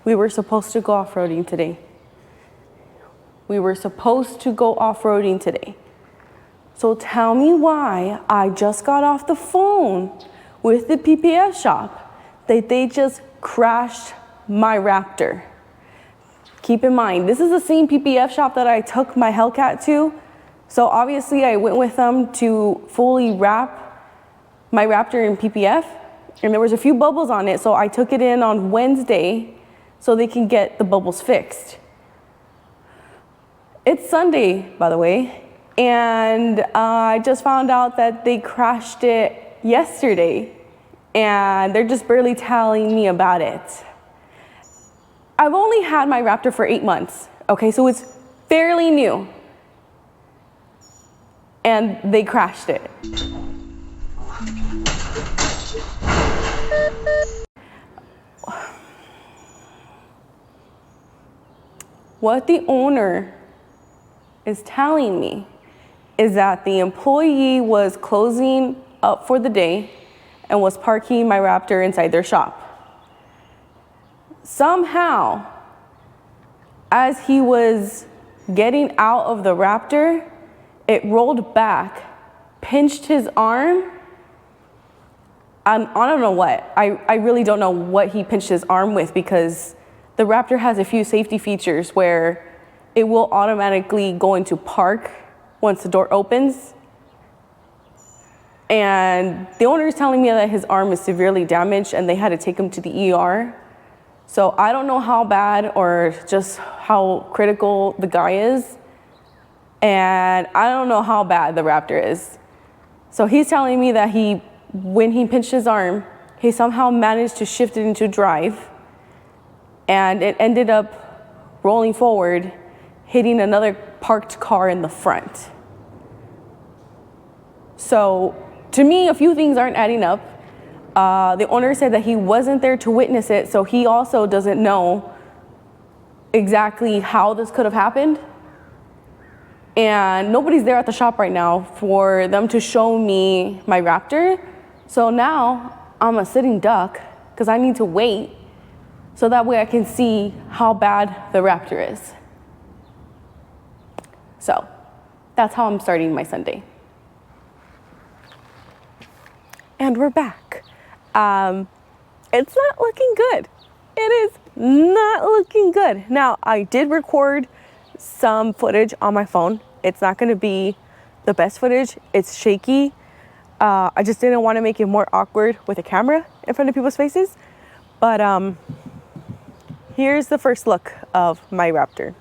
We were supposed to go off-roading today. So tell me why I just got off the phone with the PPF shop that they just crashed my Raptor. Keep in mind, this is the same PPF shop that I took my Hellcat to. So obviously I went with them to fully wrap my Raptor in PPF, and there was a few bubbles on it. So I took it in on Wednesday so they can get the bubbles fixed. It's Sunday, by the way, and I just found out that they crashed it yesterday, and they're just barely telling me about it. I've only had my Raptor for 8 months, okay, so it's fairly new, and they crashed it. What the owner is telling me is that the employee was closing up for the day and was parking my Raptor inside their shop. Somehow, as he was getting out of the Raptor, it rolled back, pinched his arm. I don't know what. I really don't know what he pinched his arm with, because the Raptor has a few safety features where it will automatically go into park once the door opens. And the owner is telling me that his arm is severely damaged and they had to take him to the ER. So I don't know how bad or just how critical the guy is. And I don't know how bad the Raptor is. So he's telling me that when he pinched his arm, he somehow managed to shift it into drive, and it ended up rolling forward, hitting another parked car in the front. So to me, a few things aren't adding up. The owner said that he wasn't there to witness it, so he also doesn't know exactly how this could have happened. And nobody's there at the shop right now for them to show me my Raptor. So now I'm a sitting duck because I need to wait so that way I can see how bad the Raptor is. So that's how I'm starting my Sunday. And we're back. It's not looking good. It is not looking good. Now, I did record some footage on my phone. It's not gonna be the best footage. It's shaky. I just didn't want to make it more awkward with a camera in front of people's faces. But here's the first look of my Raptor.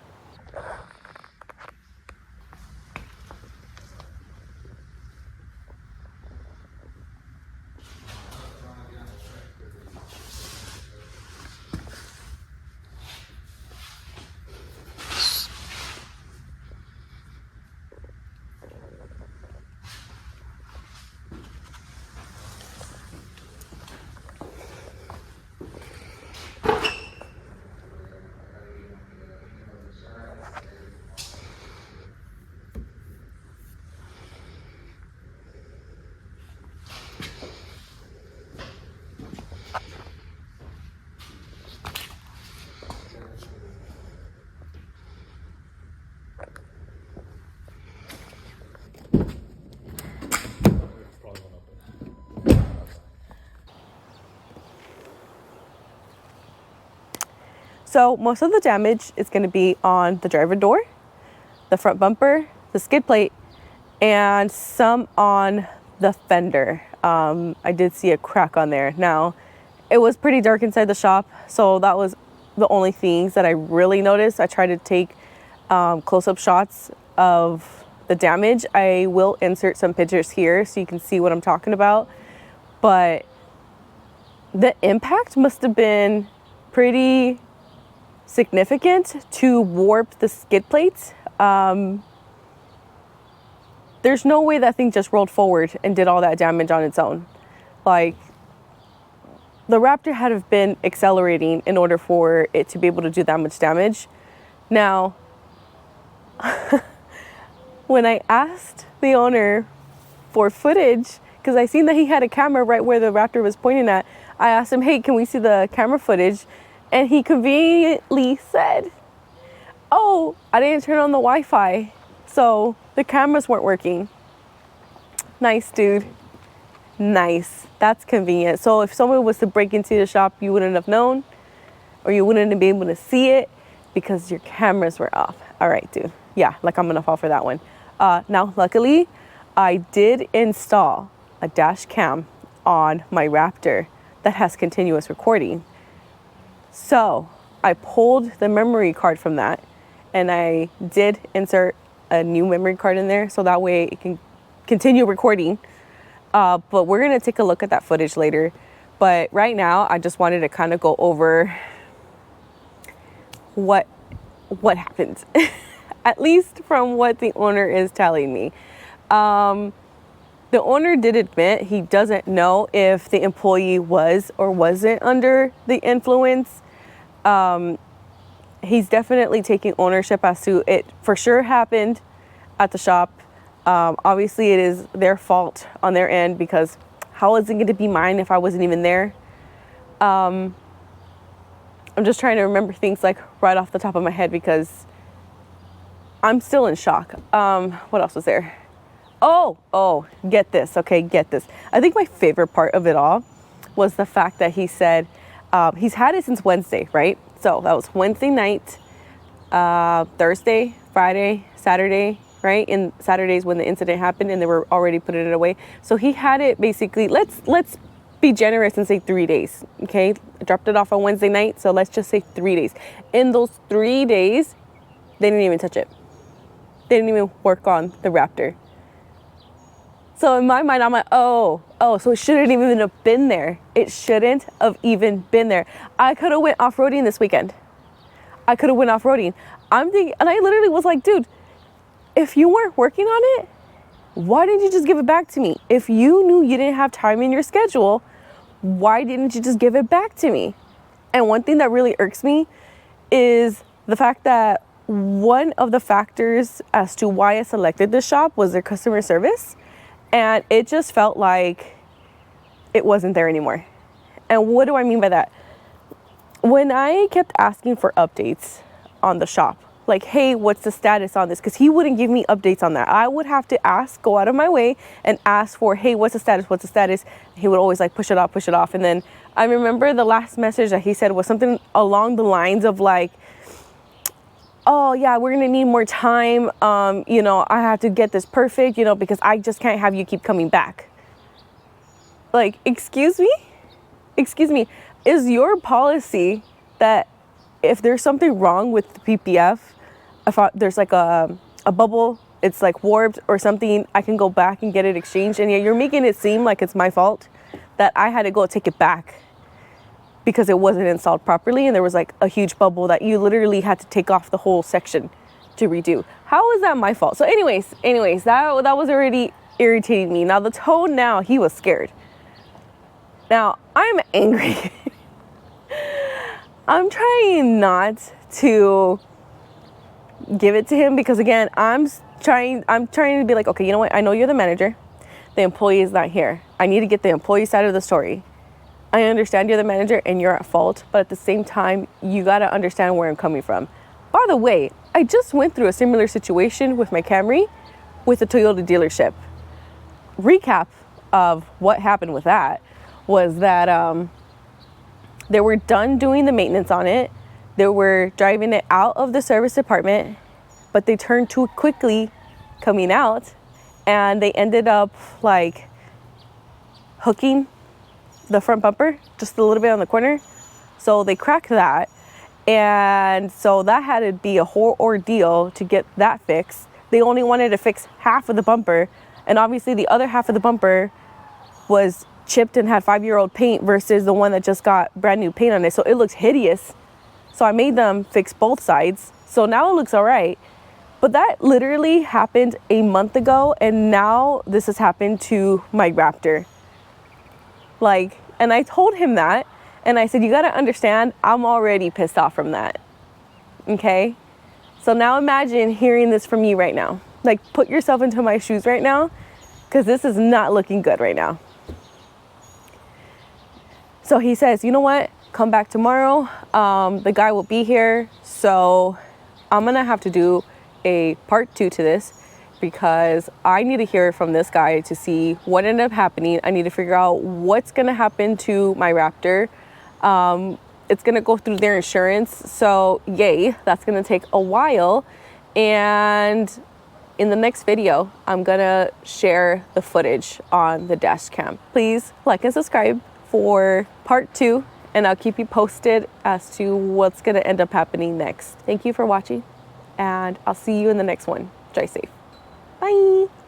So most of the damage is going to be on the driver door, the front bumper, the skid plate, and some on the fender. I did see a crack on there. Now, it was pretty dark inside the shop, so that was the only things that I really noticed. I tried to take close-up shots of the damage. I will insert some pictures here so you can see what I'm talking about. But the impact must have been pretty significant to warp the skid plates. There's no way that thing just rolled forward and did all that damage on its own. Like, the Raptor had to have been accelerating in order for it to be able to do that much damage. Now, when I asked the owner for footage, because I seen that he had a camera right where the Raptor was pointing at, I asked him, hey, can we see the camera footage? And he conveniently said, oh, I didn't turn on the Wi-Fi, so the cameras weren't working. Nice, dude. Nice. That's convenient. So if someone was to break into the shop, you wouldn't have known, or you wouldn't be able to see it because your cameras were off. All right, dude. Yeah, like I'm gonna fall for that one. Now, luckily, I did install a dash cam on my Raptor that has continuous recording. So I pulled the memory card from that, and I did insert a new memory card in there so that way it can continue recording. But we're gonna take a look at that footage later. But right now, I just wanted to kind of go over what happened, at least from what the owner is telling me. The owner did admit he doesn't know if the employee was or wasn't under the influence. He's definitely taking ownership as to it for sure happened at the shop. Obviously, it is their fault on their end, because how is it going to be mine if I wasn't even there? I'm just trying to remember things like right off the top of my head because I'm still in shock. What else was there? Oh, get this. Okay, get this. I think my favorite part of it all was the fact that he said he's had it since Wednesday, right? So that was Wednesday night, Thursday, Friday, Saturday, right? And Saturday's when the incident happened, and they were already putting it away. So he had it basically, let's be generous and say 3 days, okay? I dropped it off on Wednesday night, so let's just say 3 days. In those 3 days, they didn't even touch it. They didn't even work on the Raptor. So in my mind, I'm like, oh, so it shouldn't even have been there. It shouldn't have even been there. I could have went off-roading this weekend. I'm thinking, and I literally was like, dude, if you weren't working on it, why didn't you just give it back to me? If you knew you didn't have time in your schedule, why didn't you just give it back to me? And one thing that really irks me is the fact that one of the factors as to why I selected this shop was their customer service. And it just felt like it wasn't there anymore. And what do I mean by that? When I kept asking for updates on the shop, like, hey, what's the status on this? Because he wouldn't give me updates on that. I would have to ask, go out of my way and ask for, hey, what's the status? He would always like push it off. And then I remember the last message that he said was something along the lines of like, oh yeah, we're gonna need more time. I have to get this perfect, because I just can't have you keep coming back. Like, excuse me? Is your policy that if there's something wrong with the PPF, if there's like a bubble, it's like warped or something, I can go back and get it exchanged? And yeah, you're making it seem like it's my fault that I had to go take it back because it wasn't installed properly, and there was like a huge bubble that you literally had to take off the whole section to redo. How is that my fault? So anyways, that was already irritating me. Now the tone, now he was scared. Now I'm angry. I'm trying not to give it to him because again, I'm trying to be like, okay, you know what? I know you're the manager. The employee is not here. I need to get the employee side of the story. I understand you're the manager and you're at fault, but at the same time, you gotta understand where I'm coming from. By the way, I just went through a similar situation with my Camry with a Toyota dealership. Recap of what happened with that was that they were done doing the maintenance on it. They were driving it out of the service department, but they turned too quickly coming out, and they ended up like hooking the front bumper just a little bit on the corner. So they cracked that, and so that had to be a whole ordeal to get that fixed. They only wanted to fix half of the bumper, and obviously the other half of the bumper was chipped and had 5-year-old paint versus the one that just got brand new paint on it, so it looks hideous. So I made them fix both sides, so now it looks all right. But that literally happened a month ago, and now this has happened to my Raptor. Like, and I told him that, and I said, you gotta understand, I'm already pissed off from that. Okay? So now imagine hearing this from me right now. Like, put yourself into my shoes right now, because this is not looking good right now. So he says, you know what? Come back tomorrow. The guy will be here. So I'm gonna have to do a part 2 to this, because I need to hear from this guy to see what ended up happening. I need to figure out what's gonna happen to my Raptor. It's gonna go through their insurance. So yay, that's gonna take a while. And in the next video, I'm gonna share the footage on the dash cam. Please like and subscribe for part 2, and I'll keep you posted as to what's gonna end up happening next. Thank you for watching, and I'll see you in the next one. Drive safe. Bye.